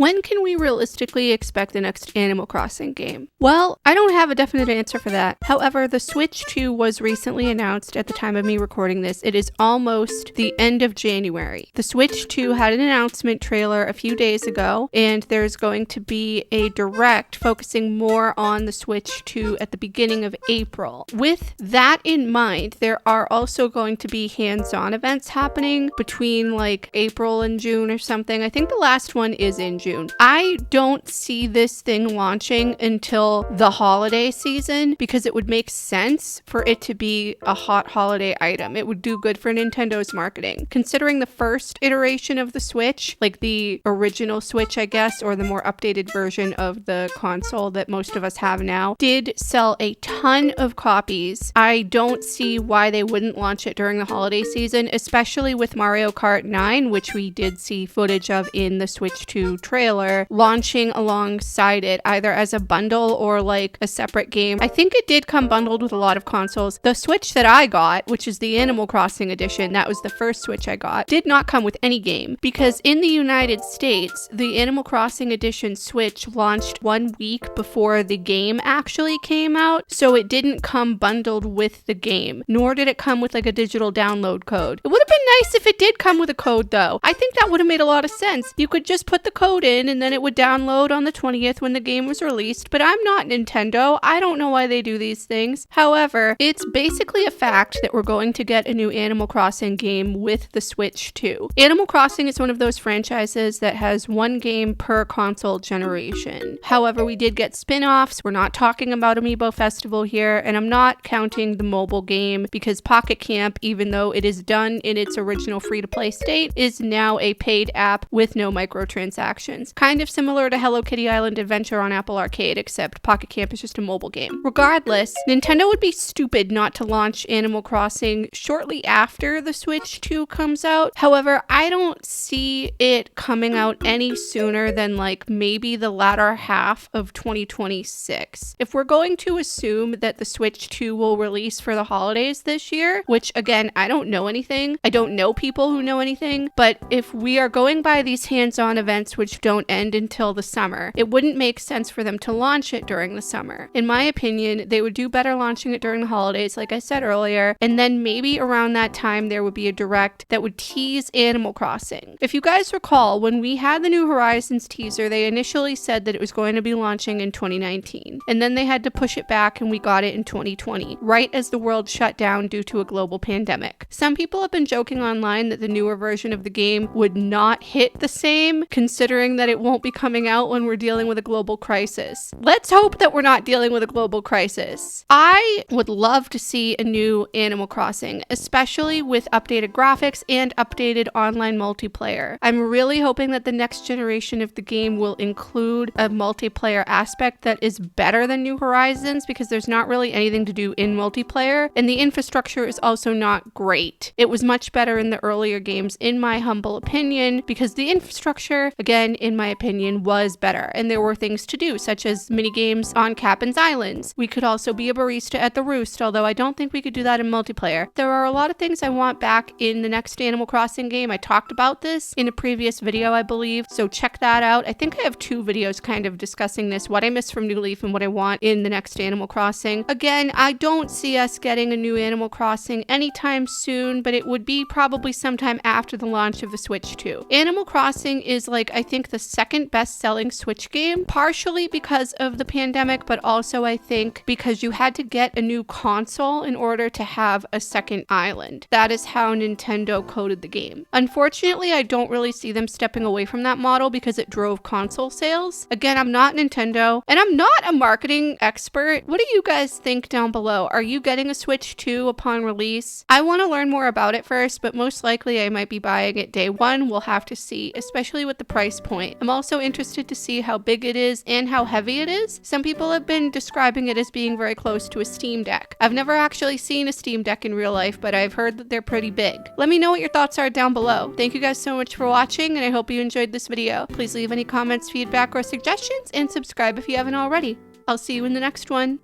When can we realistically expect the next Animal Crossing game? Well, I don't have a definite answer for that. However, the Switch 2 was recently announced at the time of me recording this. It is almost the end of January. The Switch 2 had an announcement trailer a few days ago, and there's going to be a direct focusing more on the Switch 2 at the beginning of April. With that in mind, there are also going to be hands-on events happening between like April and June or something. I think the last one is in June. I don't see this thing launching until the holiday season because it would make sense for it to be a hot holiday item. It would do good for Nintendo's marketing. Considering the first iteration of the Switch, like the original Switch, I guess, or the more updated version of the console that most of us have now, did sell a ton of copies. I don't see why they wouldn't launch it during the holiday season, especially with Mario Kart 9, which we did see footage of in the Switch 2 trailer, launching alongside it, either as a bundle or like a separate game. I think it did come bundled with a lot of consoles. The Switch that I got, which is the Animal Crossing edition, that was the first Switch I got, did not come with any game because in the United States, the Animal Crossing edition Switch launched 1 week before the game actually came out, so it didn't come bundled with the game, nor did it come with like a digital download code. It would have been nice if it did come with a code though. I think that would have made a lot of sense. You could just put the code in and then it would download on the 20th when the game was released, but I'm not Nintendo. I don't know why they do these things. However, it's basically a fact that we're going to get a new Animal Crossing game with the Switch 2. Animal Crossing is one of those franchises that has one game per console generation. However, we did get spin-offs. We're not talking about Amiibo Festival here, and I'm not counting the mobile game because Pocket Camp, even though it is done in its original free-to-play state, is now a paid app with no microtransactions. Kind of similar to Hello Kitty Island Adventure on Apple Arcade, except Pocket Camp is just a mobile game. Regardless, Nintendo would be stupid not to launch Animal Crossing shortly after the Switch 2 comes out. However, I don't see it coming out any sooner than like maybe the latter half of 2026. If we're going to assume that the Switch 2 will release for the holidays this year, which again, I don't know anything. I don't know people who know anything, but if we are going by these hands-on events which don't end until the summer, it wouldn't make sense for them to launch it during the summer. In my opinion, they would do better launching it during the holidays, like I said earlier, and then maybe around that time there would be a direct that would tease Animal Crossing. If you guys recall, when we had the New Horizons teaser, they initially said that it was going to be launching in 2019, and then they had to push it back and we got it in 2020, right as the world shut down due to a global pandemic. Some people have been joking online that the newer version of the game would not hit the same, considering that it won't be coming out when we're dealing with a global crisis. Let's hope that we're not dealing with a global crisis. I would love to see a new Animal Crossing, especially with updated graphics and updated online multiplayer. I'm really hoping that the next generation of the game will include a multiplayer aspect that is better than New Horizons because there's not really anything to do in multiplayer, and the infrastructure is also not great. It was much better in the earlier games, in my humble opinion, because the infrastructure, again, in my opinion, was better, and there were things to do, such as mini games on Captain's Islands. We could also be a barista at the Roost, although I don't think we could do that in multiplayer. There are a lot of things I want back in the next Animal Crossing game. I talked about this in a previous video, I believe, so check that out. I think I have 2 videos kind of discussing this, what I miss from New Leaf and what I want in the next Animal Crossing. Again, I don't see us getting a new Animal Crossing anytime soon, but it would be probably sometime after the launch of the Switch 2. Animal Crossing is like, I think, the second best-selling Switch game, partially because of the pandemic, but also I think because you had to get a new console in order to have a second island. That is how Nintendo coded the game. Unfortunately, I don't really see them stepping away from that model because it drove console sales. Again, I'm not Nintendo, and I'm not a marketing expert. What do you guys think down below? Are you getting a Switch 2 upon release? I want to learn more about it first, but most likely I might be buying it day one. We'll have to see, especially with the price point. I'm also interested to see how big it is and how heavy it is. Some people have been describing it as being very close to a Steam Deck. I've never actually seen a Steam Deck in real life, but I've heard that they're pretty big. Let me know what your thoughts are down below. Thank you guys so much for watching, and I hope you enjoyed this video. Please leave any comments, feedback, or suggestions, and subscribe if you haven't already. I'll see you in the next one.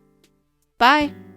Bye!